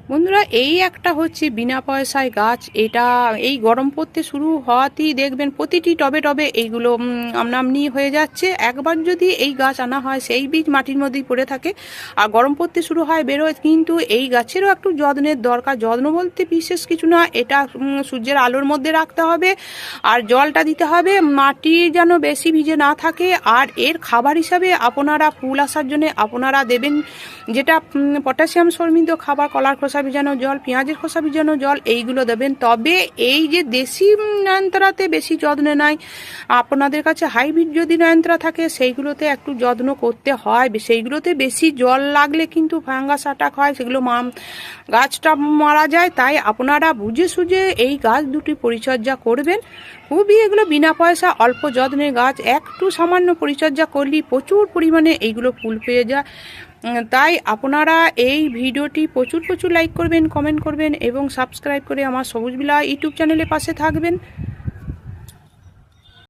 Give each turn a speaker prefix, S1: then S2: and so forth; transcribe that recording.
S1: বন্ধুরা, এই একটা হচ্ছে বিনা পয়সায় গাছ। এটা এই গরম পড়তে শুরু হওয়াতেই দেখবেন প্রতিটি টবে টবে এইগুলো আমনামনি হয়ে যাচ্ছে। একবার যদি এই গাছ আনা হয়, সেই বীজ মাটির মধ্যেই পড়ে থাকে আর গরম পড়তে শুরু হয় বেরোয়। কিন্তু এই গাছেরও একটু যত্নের দরকার। যত্ন বলতে বিশেষ কিছু না, এটা সূর্যের আলোর মধ্যে রাখতে হবে আর জলটা দিতে হবে, মাটি যেন বেশি ভিজে না থাকে। আর এর খাবার হিসাবে আপনারা ফুল আসার জন্য আপনারা দেবেন যেটা পটাশিয়াম সমৃদ্ধ খাবার, কলার খোসা ভিজানো জল, পেঁয়াজের খোসা ভিজানো জল, এইগুলো দেবেন। তবে এই যে দেশি নয়নতারাতে বেশি যত্ন নেয়, আপনাদের কাছে হাইব্রিড যদি নয়নতারা থাকে সেইগুলোতে একটু যত্ন করতে হয়। সেইগুলোতে বেশি জল লাগলে কিন্তু ফাঙ্গাস অ্যাটাক হয়, সেগুলো গাছটা মারা যায়। তাই আপনারা বুঝে সুঝে এই গাছ দুটি পরিচর্যা করবেন। খুবই এগুলো বিনা পয়সা অল্প যত্নের গাছ, একটু সামান্য পরিচর্যা করলেই প্রচুর পরিমাণে এইগুলো ফুল পেয়ে যায়। তাই আপনারা এই ভিডিওটি প্রচুর প্রচুর লাইক করবেন, কমেন্ট করবেন এবং সাবস্ক্রাইব করে আমার সবুজ বিলা ইউটিউব চ্যানেলের পাশে থাকবেন।